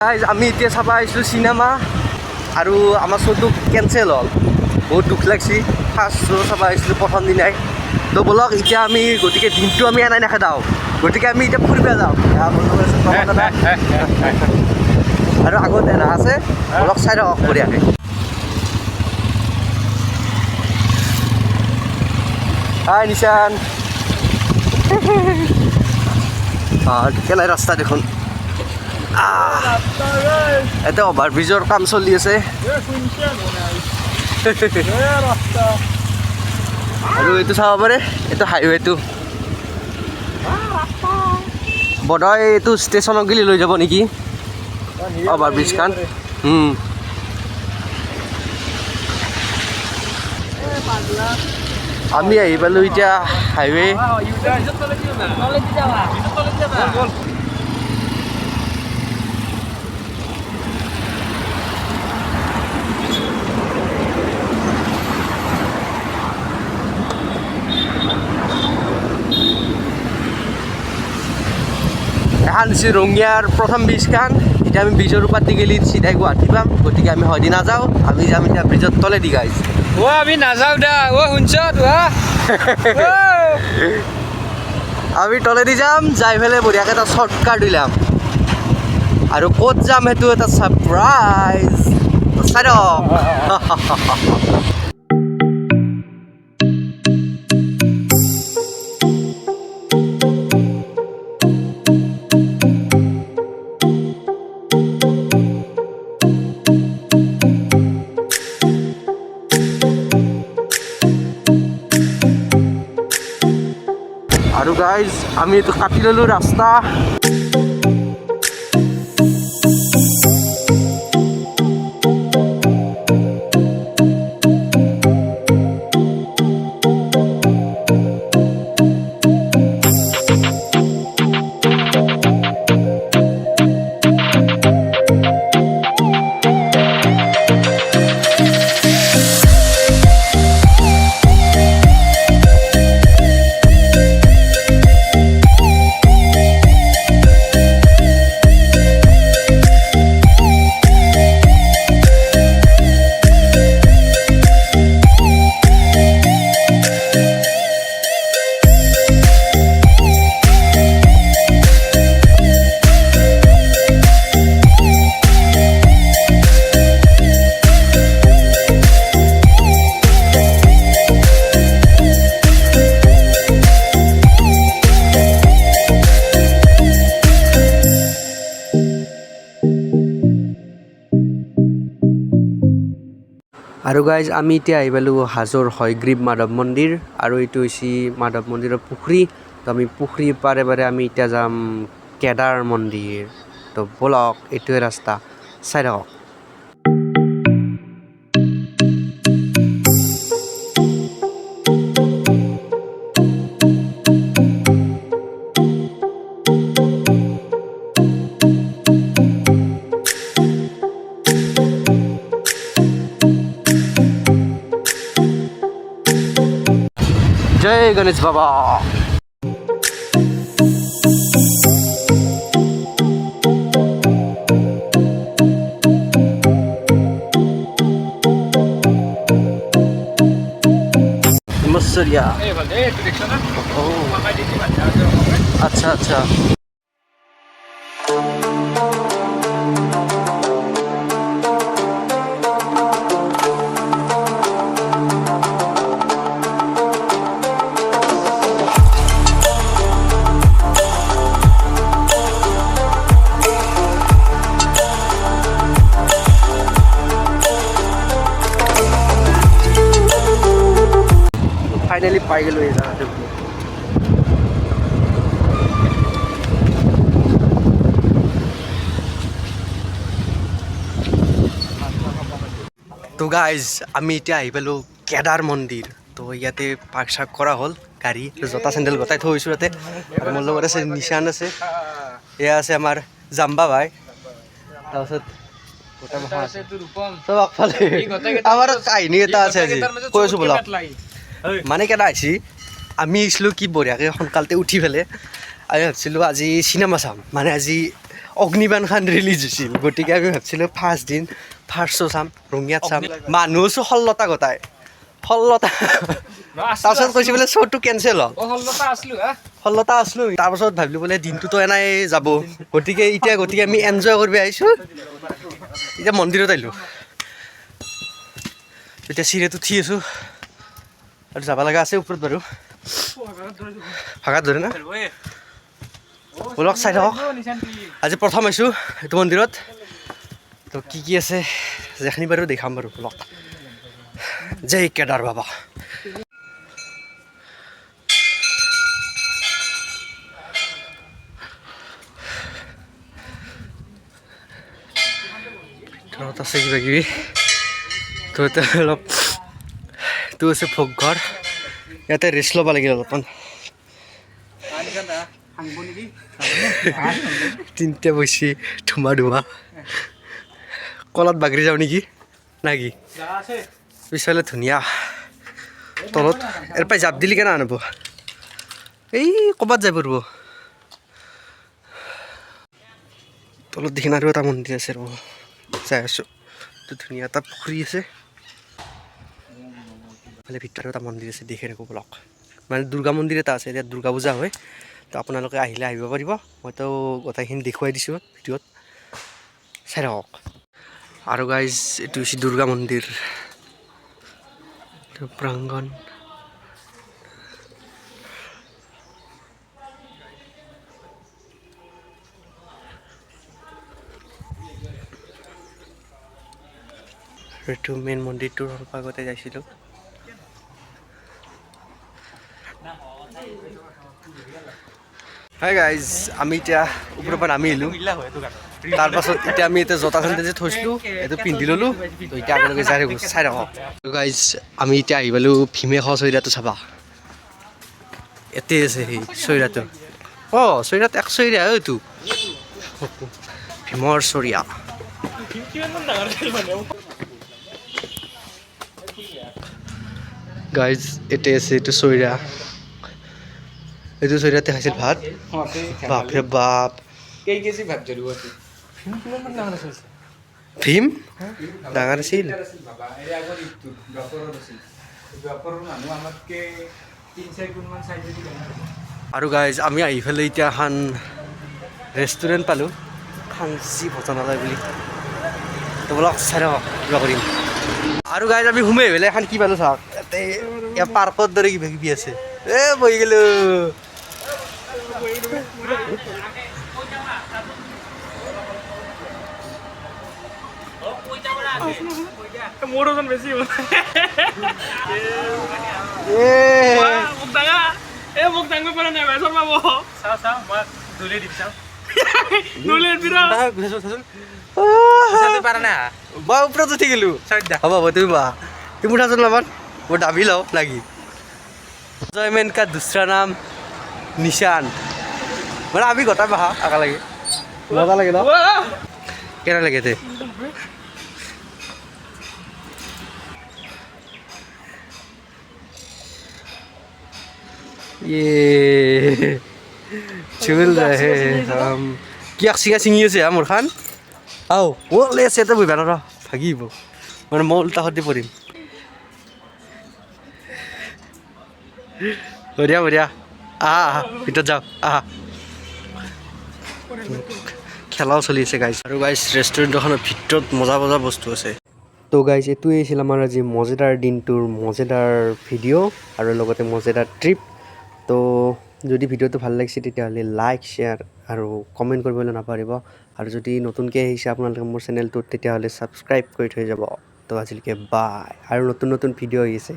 আমি এতিয়া চাব আহিছিলোঁ চিনেমা আৰু আমাৰ শ্ব'টো কেঞ্চেল হ'ল বহুত দুখ লাগছি ফাৰ্ষ্ট শ্ব' চাব আহিছিলোঁ প্ৰথম দিনাই তো ব'লক এতিয়া আমি গতিকে দিনটো আমি এনাই নেখেদাওঁ গতিকে আমি এতিয়া ফুৰিব যাওঁ আৰু আগত এনা আছে ব'লক চাই থাকক বঢ়িয়াকৈ হাই নিশান কেলাই ৰাস্তা দেখোন এটা অভাৰব্ৰিজৰ কাম চলি আছে আৰু এইটো চাব পাৰে এইটো হাইৱেটো বধই এইটো ষ্টেচনক গিলি লৈ যাব নেকি অভাৰব্ৰিজখন আমি আহি পালোঁ এতিয়া হাইৱে এখন হৈছে ৰঙিয়াৰ প্ৰথম ব্ৰিজখন এতিয়া আমি ব্ৰিজৰ ওপৰত দি গেলি চিধাই গুৱাহাটী পাম গতিকে আমি হয়দি নাযাওঁ আমি যাম এতিয়া ব্ৰিজৰ তলেদি গাইজ আমি নাযাওঁ দা শুনছ আমি তলেদি যাম যাই পেলাই বঢ়িয়াকৈ এটা শ্বৰ্টকাট উলিয়াম আৰু ক'ত যাম সেইটো এটা ছাৰপ্ৰাইজ চাই আৰু গাইজ আমি এইটো কাটি ল'লোঁ ৰাস্তা আৰু গাইজ আমি এতিয়া আহি পালোঁ হাজোৰ হয়গ্ৰীৱ মাধৱ মন্দিৰ আৰু এইটো হৈছে মাধৱ মন্দিৰৰ পুখুৰী তো আমি পুখুৰীৰ পাৰে পাৰে আমি এতিয়া যাম কেদাৰ মন্দিৰ তো ব'লক এইটোৱে ৰাস্তা চাই থাকক जय गणेश बाबा मसरिया अच्छा अच्छा फाइनली पाई गलो ये जगह तो गाइज आमी इतना आहि पालो केदार मंदिर तो इते पार्क सार्क करा हल गाड़ी जता सेंडल गताई थैसो इते और मोर लगत आछे निशान आछे एया आछे आमार जाम्बा भाई तारपिছত सब आगफाले आमार काहिनी एटा आछे আজি কৈছো বলা মানে কেটা আইছি আমি ইছলো কি বঢ়িয়াকে সোনকালতে উঠি ফেলে আমি ভাবছিলো আজি সিনেমা চাম মানে আজি অগ্নিবাণ খান ৰিলিজ হৈছিল, গতিকে আমি ভাবিছিলোঁ ফাৰ্ষ্ট দিন ফাৰ্ষ্ট শ্ব' চাম, ৰঙিয়াত চাম। মানুহ আছোঁ 16টা গোটাই 16টা। তাৰপিছত কৈছে বোলে শ্ব'টো কেঞ্চেল হ'ল। 16টা আছিলোঁ। তাৰপাছত ভাবিলোঁ বোলে দিনটোতো এনেই যাব, গতিকে আমি এনজয় কৰিব আহিছোঁ। এতিয়া মন্দিৰত আহিলোঁ, এতিয়া চিৰিয়াত উঠি আছোঁ আৰু যাব লগা আছে ওপৰত বাৰু। ভাগাত ধৰে না বলক চাই থাকক। আজি প্ৰথম আহিছোঁ এইটো মন্দিৰত, তো কি আছে যেখিনি বাৰু দেখাম বাৰু বলক। জয় কেদাৰ বাবা। ভিতৰত আছে কিবা কিবি, তো এতিয়া অলপ এইটো আছে ভোগ ঘৰ, ইয়াতে ৰেষ্ট ল'ব লাগিল অলপমান। তিনিটা বৈছি ধুমা কলত বাগৰি যাওঁ নেকি না কি? পিছফালে ধুনীয়া, তলত ইয়াৰ পৰাই জাপ দিলি কেনে আনিব, এই ক'ৰবাত যাই পৰিব। তলত দেখি আৰু এটা মন্দিৰ আছে ৰ'ব, যাই আছোঁ। ধুনীয়া এটা পুখুৰী আছে, ভিতৰত এটা মন্দিৰ আছে, দেখি ৰাখোঁ বলক। মানে দুৰ্গা মন্দিৰ এটা আছে, ইয়াত দুৰ্গা পূজা হয়, তো আপোনালোকে আহিলে আহিব পাৰিব। মইতো গোটেইখিনি দেখুৱাই দিছোঁ ভিডিঅ'ত, চাই থাকক। আৰু গাইজ এইটো হৈছে দুৰ্গা মন্দিৰ প্ৰাংগণ। এইটো মেইন মন্দিৰটোৰ অলপ আগতে যাইছিলোঁ। হাই গাইজ, আমি এতিয়া ওপৰৰ পৰা নামি আহিলোঁ। তাৰপাছত এতিয়া আমি এতিয়া জোতা চেণ্ডেল যে থৈছিলোঁ এইটো পিন্ধি ল'লোঁ, তো এতিয়া আপোনালোকে চাই থাকক। গাইজ আমি এতিয়া আহি পালোঁ ভীমে খোৱা চইৰাটো চাবা। ইয়াতে আছে সেই চইৰাটো, অঁ চইৰাত এক চইৰা এইটো ভীমৰ চৰিয়া। গাইজ এতে আছে এইটো চইৰা, এইটো চইৰাতে খাইছিল ভাত। বাপৰে বাপ, ভীম ডাঙৰ আছিল। আৰু গাইজ আমি আহি পেলাই এতিয়া এখন ৰেষ্টুৰেণ্ট পালোঁ, খাংচি ভোজনালয় বুলি, তো বলক চাই থাকক কিবা কৰিম। আৰু গাইজ আমি সোমাই পেলাই এখন কি পালোঁ চাওক, ইয়াতে ইয়াৰ পাৰ্কৰ দৰে কিবা কিবি আছে, বহি গ'লোঁ। মোৰ ওজন বেছি হ'ল। মোক দাঙিব পৰা নাই ভাই, চৰ পাব। চাওঁ মই দৌলাই দিম, চাওঁ দৌলাই পাৰা না। মই ওপৰত উঠি গ'লোঁ। হ'ব তুমি বহা, তুমি উঠাচোন লগত, মই দাবি লওঁ লাগি। এনজয়মেণ্ট কা দুসৰা নাম নিশান, মানে আমি গোটাই বহা আগা লাগে, মজা লাগে ন, কেনে লাগে তে। ये चल रहे हम কিয়াক চিঙা চিঙি আছে হা মোৰ খান। আও অ লে আছে তো বহিবা নৰা, ভাগিব মানে মই উল্টা সতি পৰিম। বঢ়িয়া বঢ়িয়া, আহা ভিতৰত যাওঁ আহা। খেলাও চলি আছে গাইজ। আৰু গাইজ ৰেষ্টুৰেণ্টখনৰ ভিতৰত মজা মজা বস্তু আছে। তো গাইজ এইটোৱে আছিল আমাৰ আজি মজেদাৰ দিনটোৰ মজেদাৰ ভিডিঅ' আৰু লগতে মজেদাৰ ট্ৰিপ। তো যদি ভিডিঅ'টো ভাল লাগিছে তেতিয়াহ'লে লাইক শ্বেয়াৰ আৰু কমেণ্ট কৰিবলৈ নাপাহৰিব। আৰু যদি নতুনকৈ আহিছে আপোনালোকে মোৰ চেনেলটোত তেতিয়াহ'লে ছাবস্ক্ৰাইব কৰি থৈ যাব। তো আজিলৈকে বাই, আৰু নতুন নতুন ভিডিঅ' আহিছে।